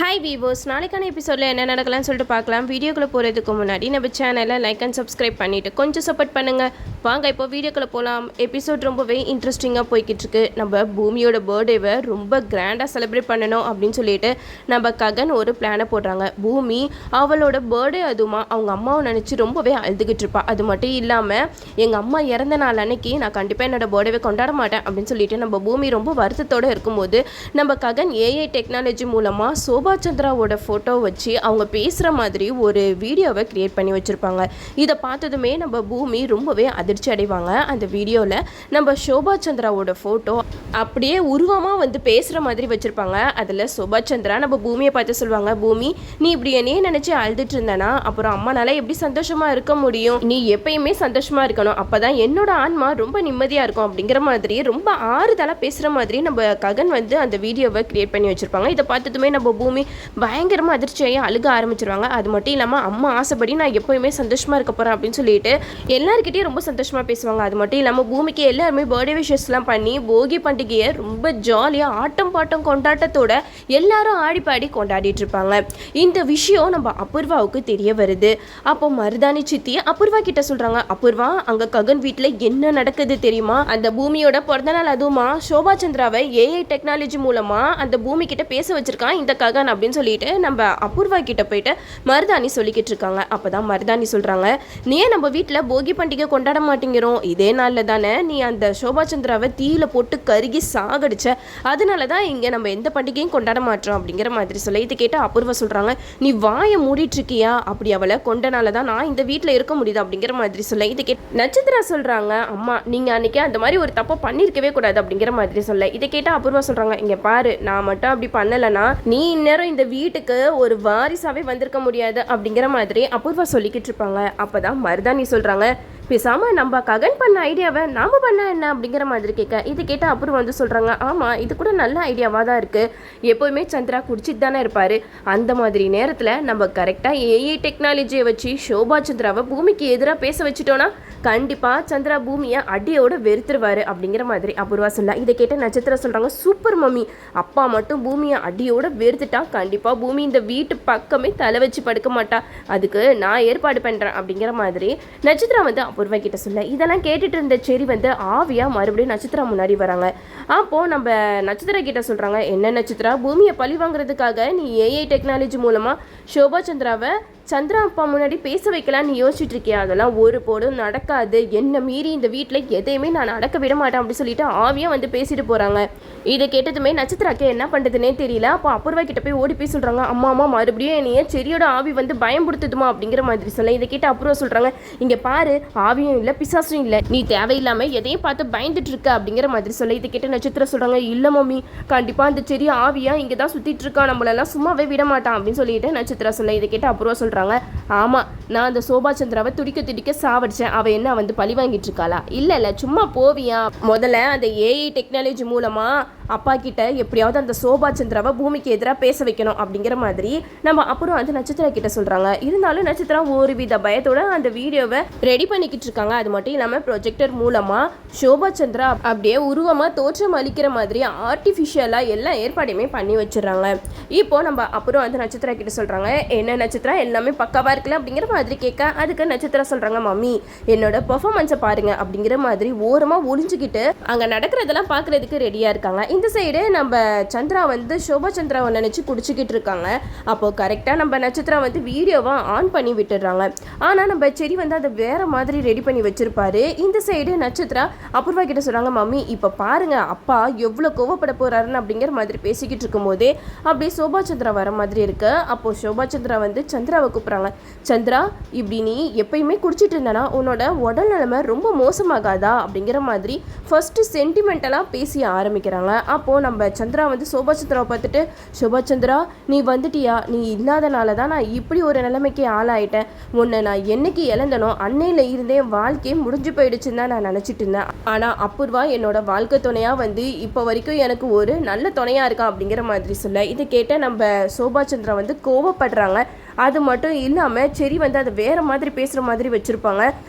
Hi viewers, நாளைக்கான எபிசோடில் என்ன நடக்கலாம்னு சொல்லிட்டு பார்க்கலாம். வீடியோக்குள்ளே போகிறதுக்கு முன்னாடி நம்ம சேனலை லைக் அண்ட் சப்ஸ்கிரைப் பண்ணிவிட்டு கொஞ்சம் சப்போர்ட் பண்ணுங்கள். வாங்க இப்போ வீடியோக்குள்ளே போகலாம். எபிசோட் ரொம்பவே இன்ட்ரெஸ்டிங்காக போய்கிட்டு இருக்கு. நம்ம பூமியோட பர்த்டேவை ரொம்ப கிராண்டாக செலிப்ரேட் பண்ணணும் அப்படின்னு சொல்லிட்டு நம்ம ககன் ஒரு பிளானை போடுறாங்க. பூமி அவளோட பர்த்டே அதுமா அவங்க அம்மாவை நினச்சி ரொம்பவே அழுதுகிட்டு இருப்பா. அது மட்டும் இல்லாமல் எங்கள் அம்மா இறந்த நாள் அன்னைக்கு நான் கண்டிப்பாக என்னோட பர்த்டேவை கொண்டாட மாட்டேன் அப்படின்னு சொல்லிட்டு நம்ம பூமி ரொம்ப வருத்தத்தோடு இருக்கும்போது நம்ம ககன் ஏஐ டெக்னாலஜி மூலமாக சோபா சந்திராவோட ஃபோட்டோ வச்சு அவங்க பேசுகிற மாதிரி ஒரு வீடியோவை க்ரியேட் பண்ணி வச்சுருப்பாங்க. இதை பார்த்ததுமே நம்ம பூமி ரொம்பவே அதிர்ச்சி அடைவாங்க. அந்த வீடியோவில் நம்ம சோபா சந்திராவோட ஃபோட்டோ அப்படியே உருவமாக வந்து பேசுகிற மாதிரி வச்சுருப்பாங்க. அதில் சோபா சந்திரா நம்ம பூமியை பார்த்து சொல்லுவாங்க, பூமி நீ இப்படி என்னையே நினச்சி அழுதுட்டு இருந்தேன்னா அப்புறம் அம்மானால எப்படி சந்தோஷமாக இருக்க முடியும்? நீ எப்பயுமே சந்தோஷமாக இருக்கணும், அப்போ தான் என்னோட ஆன்மா ரொம்ப நிம்மதியாக இருக்கும் அப்படிங்கிற மாதிரி ரொம்ப ஆறுதலாக பேசுகிற மாதிரி நம்ம ககன் வந்து அந்த வீடியோவை க்ரியேட் பண்ணி வச்சுருப்பாங்க. இதை பார்த்ததுமே நம்ம பூமி பயங்கரமாக அதிர்ச்சியாகி அழுக ஆரம்பிச்சிருவாங்க. அது மட்டும் இல்லாமல் அம்மா ஆசைப்படி நான் எப்போயுமே சந்தோஷமாக இருக்க போகிறேன் அப்படின்னு சொல்லிட்டு எல்லாருக்கிட்டையும் ரொம்ப சந்தோஷமாக பேசுவாங்க. அது மட்டும் இல்லாமல் பூமிக்கு எல்லாருமே பர்த்டே விஷஸ்லாம் பண்ணி போகி பண்டிகையை ரொம்ப ஜாலியாக ஆட்டம் பாட்டம் கொண்டாட்டத்தோட எல்லாரும் ஆடி பாடி கொண்டாடிட்டு இருப்பாங்க. இந்த விஷயம் நம்ம அபூர்வாவுக்கு தெரிய வருது. அப்போ மருதாணி சித்தி அபூர்வா கிட்ட சொல்கிறாங்க, அபூர்வா அங்கே ககன் வீட்டில் என்ன நடக்குது தெரியுமா? அந்த பூமியோட பிறந்தநாள் அதுவுமா சோபா சந்திராவை ஏஐ டெக்னாலஜி மூலமாக அந்த பூமி கிட்ட பேச வச்சிருக்கான் இந்த ககன் அப்படின்னு சொல்லிட்டு நம்ம அபூர்வா கிட்ட போயிட்டு மருதாணி சொல்லிக்கிட்டு இருக்காங்க. அப்போதான் மருதாணி சொல்கிறாங்க, நீ நம்ம வீட்டில் போகி பண்டிகை கொண்டாட மாட்டேங்கிறோம், இதே நாளில் தானே நீ அந்த சோபா சந்திராவை தீயில போட்டு கருகி சாகடிச்ச, அதனால தான் இங்கே நம்ம எந்த பண்டிகையும் கொண்டாட மாட்டோம் அப்படிங்கிற மாதிரி சொல்ல. இது கேட்டு அபூர்வா சொல்கிறாங்க, நீ வாயை மூடிட்டு இருக்கியா? அப்படி அவளை கொண்டனால தான் நான் இந்த வீட்டில் இருக்க முடியுது அப்படிங்கிற மாதிரி சொல்ல. இது கேட்டு நட்சத்திரா சொல்கிறாங்க, அம்மா நீங்கள் அன்றைக்கி அந்த மாதிரி ஒரு தப்பை பண்ணியிருக்கவே கூடாது அப்படிங்கிற மாதிரி சொல்ல. இதை கேட்டால் அபூர்வா சொல்கிறாங்க, இங்கே பாரு நான் மட்டும் அப்படி பண்ணலைன்னா நீ இந்நேரம் இந்த வீட்டுக்கு ஒரு வாரிசாவே வந்திருக்க முடியாது அப்படிங்கிற மாதிரி அபூர்வா சொல்லிக்கிட்டு இருப்பாங்க. அப்போதான் மருதாணி சொல்கிறாங்க, பேசாமல் நம்ம ககன் பண்ண ஐடியாவை நாம் பண்ண என்ன அப்படிங்கிற மாதிரி கேட்க. இது கேட்ட அப்புறம் வந்து சொல்கிறாங்க, ஆமாம் இது கூட நல்ல ஐடியாவாக தான் இருக்குது, எப்போவுமே சந்திரா குடிச்சிட்டு தானே இருப்பார், அந்த மாதிரி நேரத்தில் நம்ம கரெக்டாக ஏஐ டெக்னாலஜியை வச்சு சோபா சந்திராவை பூமிக்கு எதிராக பேச வச்சுட்டோன்னா கண்டிப்பாக சந்திரா பூமியை அடியோடு வெறுத்துருவார் அப்படிங்கிற மாதிரி அபூர்வா சொல்ல. இதை கேட்ட நட்சத்திரம் சொல்கிறாங்க, சூப்பர் மம்மி, அப்பா மட்டும் பூமியை அடியோடு வெறுத்துட்டா கண்டிப்பாக பூமி இந்த வீட்டு பக்கமே தலை வச்சு படுக்க மாட்டா, அதுக்கு நான் ஏற்பாடு பண்ணுறேன் அப்படிங்கிற மாதிரி நட்சத்திரம் வந்து அபூர்வா கிட்ட சொல்ல. இதெல்லாம் கேட்டுட்டு இருந்த செரி வந்து ஆவியா மறுபடியும் நட்சத்திரா முன்னாடி வராங்க. அப்போது நம்ம நட்சத்திர கிட்ட சொல்கிறாங்க, என்ன நட்சத்திரா, பூமியை பழி வாங்குறதுக்காக நீ ஏஐ டெக்னாலஜி மூலமாக சோபா சந்திராவை சந்திரா அப்பா முன்னாடி பேச வைக்கலான்னு யோசிச்சுட்டு இருக்கியா? அதெல்லாம் ஒரு போடும் நடக்காது, என்ன மீறி இந்த வீட்டில் எதையுமே நான் நடக்க விட மாட்டேன் அப்படின்னு சொல்லிட்டு ஆவியாக வந்து பேசிட்டு போகிறாங்க. இதை கேட்டதுமே நட்சத்திராக்கு என்ன பண்ணுறதுனே தெரியல. அப்போ அபூர்வா கிட்ட போய் ஓடி போய் சொல்கிறாங்க, அம்மா அம்மா மறுபடியும் என்னைய செரியோட ஆவி வந்து பயன்படுத்துதுமா அப்படிங்கிற மாதிரி சொல்ல. இதை கேட்டு அபூர்வா சொல்கிறாங்க, இங்கே பாரு ஆவியும் இல்லை பிசாசும் இல்லை, நீ தேவையில்லாமல் எதையும் பார்த்து பயந்துட்டு இருக்க அப்படிங்கிற மாதிரி சொல்ல. இதை கேட்டு நட்சத்திரம் சொல்கிறாங்க, இல்லை மம்மி கண்டிப்பாக அந்த செரி ஆவியா இங்கே தான் சுற்றிட்டு இருக்கான், நம்மளெல்லாம் சும்மாவே விட மாட்டான் அப்படின்னு சொல்லிட்டு நட்சத்திரம் சொல்ல. இதை கேட்டு அபூர்வா சொல்கிறாங்க, ஆமா நான் அந்த சோபா சந்திராவை துடிக்க சாவடிச்சேன், அவ என்ன வந்து பழி வாங்கிட்டு இருக்காளா? இல்ல சும்மா போவியா, முதல்ல அந்த ஏஐ டெக்னாலஜி மூலமா அப்பா கிட்ட எப்படியாவது அந்த சோபா சந்திராவை பூமிக்கு எதிராக பேச வைக்கணும் அப்படிங்கிற மாதிரி நம்ம அப்புறம் அந்த நட்சத்திரம் கிட்ட சொல்றாங்க. இருந்தாலும் நட்சத்திரம் ஒரு வித பயத்தோட அந்த வீடியோவை ரெடி பண்ணிக்கிட்டு இருக்காங்க. அது மட்டும் இல்லாம ப்ரொஜெக்டர் மூலமா சோபா சந்திரா அப்படியே உருவமா தோற்றம் அளிக்கிற மாதிரி ஆர்டிஃபிஷியலா எல்லா ஏற்பாடையுமே பண்ணி வச்சிடறாங்க. இப்போ நம்ம அப்புறம் அந்த நட்சத்திரம் கிட்ட சொல்றாங்க, என்ன நட்சத்திரம் எல்லாமே பக்காவா இருக்குல்ல அப்படிங்கிற மாதிரி கேட்க. அதுக்கு நட்சத்திரம் சொல்றாங்க, மம்மி என்னோட பெர்ஃபார்மன்ஸை பாருங்க அப்படிங்கிற மாதிரி ஓரமா ஒளிஞ்சுக்கிட்டு அங்க நடக்கிறதெல்லாம் பாக்குறதுக்கு ரெடியா இருக்காங்க. இந்த சைடு நம்ம சந்திரா வந்து சோபா சந்திராவை நினைச்சு குடிச்சுக்கிட்டு இருக்காங்க. அப்போ கரெக்டா நம்ம நட்சத்திரம் வந்து வீடியோவா ஆன் பண்ணி விட்டுடுறாங்க. ஆனா நம்ம செரி வந்து அதை வேற மாதிரி ரெடி பண்ணி வச்சிருப்பாரு. இந்த சைடு நட்சத்திரா அபூர்வா கிட்ட சொல்றாங்க, மம்மி இப்ப பாருங்க அப்பா எவ்வளவு கோவப்பட போறாருன்னு அப்படிங்கிற மாதிரி பேசிக்கிட்டு இருக்கும் போதே அப்படியே சோபா சந்திரா வர மாதிரி இருக்கு. அப்போ சோபா சந்திரா வந்து சந்திராவை கூப்பிடுறாங்க, சந்திரா இப்படி நீ எப்பயுமே குடிச்சிட்டு இருந்தனா உன்னோட உடல் நிலைமை ரொம்ப மோசமாகாதா அப்படிங்கிற மாதிரி ஃபர்ஸ்ட் சென்டிமெண்டலாக பேசி ஆரம்பிக்கிறாங்க. அப்போது நம்ம சந்திரா வந்து சோபா சந்திராவை பார்த்துட்டு, சோபா சந்திரா நீ வந்துட்டியா, நீ இல்லாதனால தான் நான் இப்படி ஒரு நிலைமைக்கு ஆளாயிட்டேன், உன்னை நான் என்னைக்கு இழந்தனோ அன்னையில இருந்தே வாழ்க்கையே முடிஞ்சு போயிடுச்சுன்னு தான் நான் நினச்சிட்டு இருந்தேன், ஆனால் அபூர்வா என்னோட வாழ்க்கை துணையாக வந்து இப்போ வரைக்கும் எனக்கு ஒரு நல்ல துணையாக இருக்கா அப்படிங்கிற மாதிரி சொல்ல. இதை கேட்ட நம்ம சோபா சந்திரா வந்து கோவப்படுறாங்க. அது மட்டும் இல்லாமல் செரி வந்து அதை வேறு மாதிரி பேசுகிற மாதிரி வச்சுருப்பாங்க.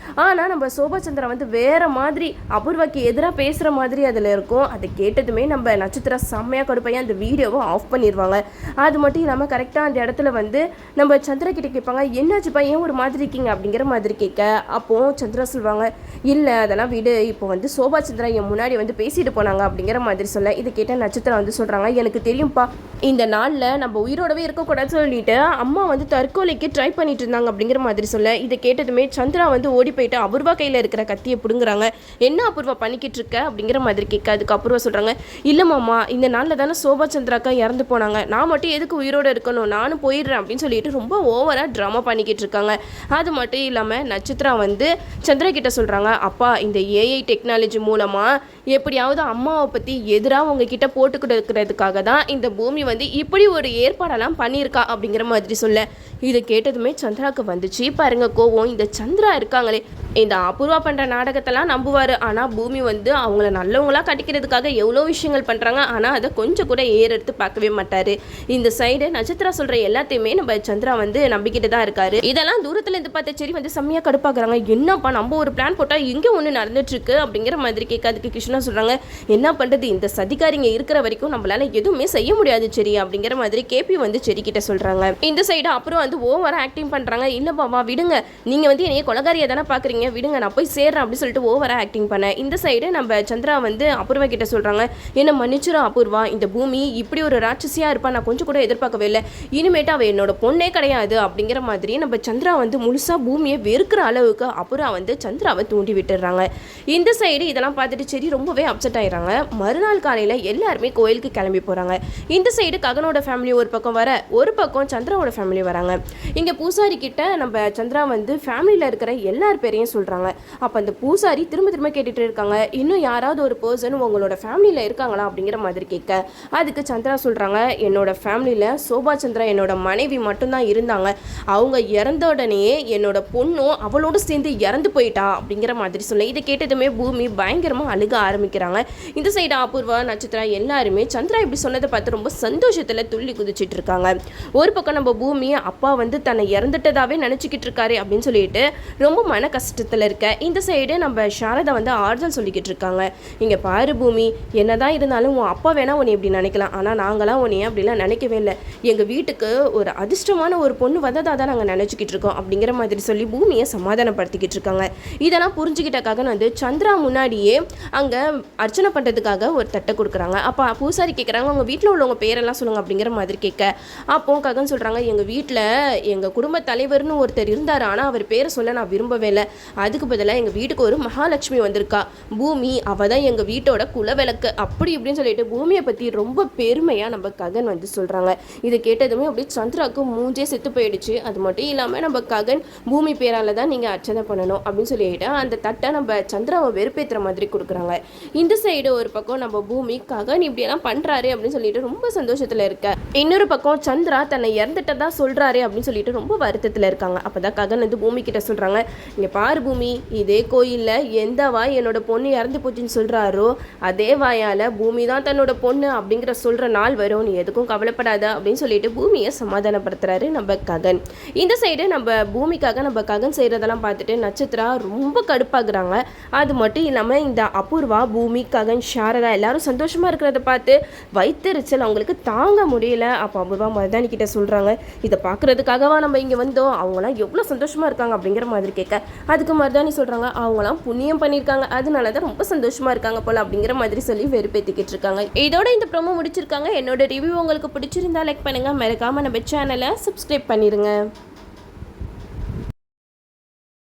ஆனால் நம்ம சோபா சந்திரா வந்து வேறு மாதிரி அபூர்வாக்கு எதிராக பேசுகிற மாதிரி அதில் இருக்கும். அதை கேட்டதுமே நம்ம நட்சத்திரா செம்மையாக கடுப்பையா அந்த வீடியோவை ஆஃப் பண்ணிடுவாங்க. அது மட்டும் இல்லாமல் கரெக்டாக அந்த இடத்துல வந்து நம்ம சந்திரா கிட்ட கேட்பாங்க, என்னாச்சுப்பா ஏன் ஒரு மாதிரி இருக்கீங்க அப்படிங்கிற மாதிரி கேட்க, அப்போது சந்திரா சொல்லுவாங்க, இல்லை அதெல்லாம் வீடு இப்போ வந்து சோபா சந்திரா என் முன்னாடி வந்து பேசிட்டு போனாங்க அப்படிங்கிற மாதிரி சொல்ல, இதை கேட்ட நட்சத்திரம் வந்து சொல்கிறாங்க, எனக்கு தெரியும்ப்பா இந்த நாளில் நம்ம உயிரோடவே இருக்கக்கூடாதுன்னு சொல்லிட்டு அம்மா வந்து தற்கொலைக்கு ட்ரை பண்ணிட்டு இருந்தாங்க அப்படிங்கிற மாதிரி சொல்ல, இதை கேட்டதுமே சந்திரா வந்து ஓடி போயிட்டு அபூர்வா கையில் இருக்கிற கத்தியை பிடுங்குறாங்க. என்ன அபூர்வா பண்ணிக்கிட்டு இருக்க அப்படிங்கிற மாதிரி கேட்க, அதுக்கு அபூர்வா சொல்கிறாங்க, இல்லை மாமா இந்த நாளில் தானே சோபா சந்திராக்கா இறந்து போனாங்க, நான் மட்டும் எதுக்கு உயிரோடு இருக்கணும், நானும் போயிடுறேன் அப்படின்னு சொல்லிட்டு ரொம்ப ஓவராக ட்ராமா பண்ணிக்கிட்டு இருக்காங்க. அது மட்டும் இல்லாமல் நட்சத்திரா வந்து சந்திரா கிட்ட சொல்கிறாங்க, அப்பா இந்த ஏஐ டெக்னாலஜி மூலமாக எப்படியாவது அம்மாவை பற்றி எதிராக உங்ககிட்ட போட்டு கொடுக்கறதுக்காக தான் இந்த பூமி வந்து இப்படி ஒரு ஏற்பாடெல்லாம் பண்ணியிருக்கா அப்படிங்கிற மாதிரி சொல்ல, இதை கேட்டதுமே சந்திராவுக்கு வந்துச்சு பாருங்க கோவம். இந்த சந்திரா இருக்காங்களே இந்த அபூர்வா பண்ணுற நாடகத்தெல்லாம் நம்புவார், ஆனால் பூமி வந்து அவங்கள நல்லவங்களாக கட்டிக்கிறதுக்காக எவ்வளோ விஷயங்கள் பண்ணுறாங்க, ஆனால் அதை கொஞ்சம் கூட ஏறெடுத்து பார்க்கவே மாட்டார். இந்த சைடு நட்சத்திரா சொல்கிற எல்லாத்தையுமே நம்ம சந்திரா வந்து நம்பிக்கிட்டு தான் இருக்காரு. இதெல்லாம் தூரத்தில் இருந்து பார்த்த சரி வந்து செம்மையாக கடுப்பாக்குறாங்க, என்னப்பா நம்ம ஒரு பிளான் போட்டால் இங்கே ஒன்று நடந்துட்டுருக்கு அப்படிங்கிற மாதிரி கேட்காதுக்கு கிருஷ்ணா சொல்கிறாங்க, என்ன பண்ணுறது இந்த சதிகாரிங்க இருக்கிற வரைக்கும் நம்மளால எதுவுமே செய்ய முடியாது சரி அப்படிங்கிற மாதிரி கேபி வந்து செரி கிட்ட சொல்கிறாங்க. இந்த சைடு அப்புறம் வந்து ஓவராக ஆக்டிங் பண்ணுறாங்க, இல்லை பாபா விடுங்க நீங்கள் வந்து என்னைய கொலகாரியை தானே பார்க்குறீங்க, விடுங்க நான் போய் சேர்றேன் அப்படின்னு சொல்லிட்டு ஓவராக ஆக்டிங் பண்ணேன். இந்த சைடு நம்ம சந்திரா வந்து அபூர்வா கிட்ட சொல்கிறாங்க, என்ன மன்னிச்சிரும் அபூர்வா, இந்த பூமி இப்படி ஒரு ராட்சசியாக இருப்பா நான் கொஞ்சம் கூட எதிர்பார்க்கவே இல்லை, இனிமேட்டு அவள் என்னோட பொண்ணே கிடையாது அப்படிங்கிற மாதிரி நம்ம சந்திரா வந்து முழுசாக பூமியை வெறுக்கிற அளவுக்கு அபூர்வா வந்து சந்திராவை தூண்டி விட்டுடுறாங்க. இந்த சைடு இதெல்லாம் பார்த்துட்டு சரி ரொம்பவே அப்செட் ஆயிடுறாங்க. மறுநாள் காலையில் எல்லாருமே கோயிலுக்கு கிளம்பி போகிறாங்க. இந்த சைடு ககனோட ஃபேமிலி ஒரு பக்கம் வர, ஒரு பக்கம் சந்திராவோட ஃபேமிலி வராங்க. இங்கே பூசாரி கிட்ட நம்ம சந்திரா வந்து ஃபேமிலியில் இருக்கிற எல்லார் பேரையும் சொல்கிறாங்க. அப்போ அந்த பூசாரி திரும்ப திரும்ப கேட்டுட்டு இருக்காங்க, இன்னும் யாராவது ஒரு பர்சன் உங்களோட ஃபேமிலியில் இருக்காங்களா அப்படிங்கிற மாதிரி கேட்க, அதுக்கு சந்திரா சொல்கிறாங்க, என்னோட ஃபேமிலியில் சோபா சந்திரா என்னோட மனைவி மட்டும்தான் இருந்தாங்க, அவங்க இறந்த உடனே என்னோட பொண்ணும் அவளோடு சேர்ந்து இறந்து போயிட்டா அப்படிங்கிற மாதிரி சொல்ல, இதை கேட்டதுமே பூமி பயங்கரமாக அழுக ஆரம்பிக்கிறாங்க. இந்த சைடு அபூர்வா நட்சத்திரா எல்லாருமே சந்திரா இப்படி சொன்னதை பார்த்து ரொம்ப சந்தோஷத்தில் துள்ளி குதிச்சிட்டு இருக்காங்க. ஒரு பக்கம் நம்ம பூமி அப்பா வந்து தன்னை இறந்துட்டதாவே நினச்சிக்கிட்டு இருக்காரு அப்படின்னு சொல்லிட்டு ரொம்ப மன கஷ்டத்தில் இருக்க, இந்த சைடு நம்ம சாரதா வந்து ஆறுதல் சொல்லிக்கிட்டு இருக்காங்க, இங்கே பாரு பூமி என்னதான் இருந்தாலும் உன் அப்பா வேணா உன்னை இப்படி நினைக்கலாம், ஆனால் நாங்களாம் உன்னைய அப்படிலாம் நினைக்கவே இல்லை, எங்கள் வீட்டுக்கு ஒரு அதிர்ஷ்டமான ஒரு பொண்ணு வந்ததாக தான் நாங்கள் நினச்சிக்கிட்டு இருக்கோம் அப்படிங்கிற மாதிரி சொல்லி பூமியை சமாதானப்படுத்திக்கிட்டு இருக்காங்க. இதெல்லாம் புரிஞ்சுக்கிட்டக்காக வந்து சந்திரா முன்னாடியே அங்கே அர்ச்சனை பண்ணுறதுக்காக ஒரு தட்டை கொடுக்குறாங்க. அப்போ பூசாரி கேட்குறாங்க, உங்கள் வீட்டில் உள்ளவங்க பேரெல்லாம் சொல்லுங்கள் அப்படிங்கிற மாதிரி கேட்க, அப்போ ககன் சொல்கிறாங்க, எங்கள் வீட்டில் எங்கள் குடும்ப தலைவர்னு ஒருத்தர் இருந்தார், ஆனால் அவர் பேரை சொல்ல நான் விரும்பவே இல்லை, அதுக்கு பதிலாக எங்கள் வீட்டுக்கு ஒரு மகாலட்சுமி வந்திருக்கா, பூமி அவள் தான் எங்கள் வீட்டோட குலவிளக்கு அப்படி இப்படின்னு சொல்லிட்டு பூமியை பற்றி ரொம்ப பெருமையாக நம்ம ககன் வந்து சொல்கிறாங்க. இதை கேட்டதுமே அப்படி சந்திராவுக்கு மூஞ்சே செத்து போயிடுச்சு. அது மட்டும் இல்லாமல் நம்ம ககன் பூமி பேரால் தான் நீங்கள் அர்ச்சனை பண்ணணும் அப்படின்னு சொல்லிட்டு அந்த தட்டை நம்ம சந்திராவை வெறுப்பேற்றுற மாதிரி கொடுக்குறாங்க. இந்த சைடு ஒரு பக்கம் நம்ம பூமி ககன் இப்படியெல்லாம் பண்ணுறாரு அப்படின்னு சொல்லிட்டு ரொம்ப சந்தோஷத்தில் இருக்க, இன்னொரு பக்கம் சந்திரா தன்னை இறந்துட்டதா சொல்கிறாரு அப்படின்னு சொல்லிட்டு ரொம்ப வருத்தத்தில் இருக்காங்க. அப்போ தான் ககன் வந்து பூமி கிட்ட சொல்கிறாங்க, இங்கே பாரு பூமி, இதே கோயிலில் எந்த வாய் என்னோட பொண்ணு இறந்து போச்சுன்னு சொல்கிறாரோ அதே வாயால் பூமி தான் தன்னோட பொண்ணு அப்படிங்கிற சொல்கிற நாள் வரும், நீ எதுக்கும் கவலைப்படாத அப்படின்னு சொல்லிட்டு பூமியை சமாதானப்படுத்துறாரு நம்ம ககன். இந்த சைடு நம்ம பூமிக்காக நம்ம ககன் செய்கிறதெல்லாம் பார்த்துட்டு நட்சத்திரா ரொம்ப கடுப்பாகிறாங்க. அது மட்டும் இல்லாமல் இந்த அபூர்வா பூமி ககன் சாரதா எல்லாரும் சந்தோஷமாக இருக்கிறத பார்த்து வைத்தறிச்சல் அவங்களுக்கு தாங்க முடியல. அப்போ அபூர்வா மருதாணி கிட்ட சொல்கிறாங்க, இதை பார்க்குறதுக்காகவா நம்ம இங்கே வந்தோம், அவங்களாம் எவ்வளோ சந்தோஷமாக இருக்காங்க அப்படிங்கிற மாதிரி கேட்க, அதுக்கு மருதாணி சொல்கிறாங்க, அவங்களாம் புண்ணியம் பண்ணியிருக்காங்க அதனால தான் ரொம்ப சந்தோஷமாக இருக்காங்க போல் அப்படிங்கிற மாதிரி சொல்லி வெறுப்பேற்றிக்கிட்டு இருக்காங்க. இதோட இந்த ப்ரோமோ முடிச்சிருக்காங்க. என்னோட ரிவ்யூ உங்களுக்கு பிடிச்சிருந்தா லைக் பண்ணுங்கள், மறக்காமல் நம்ம சேனலை சப்ஸ்கிரைப் பண்ணிடுங்க.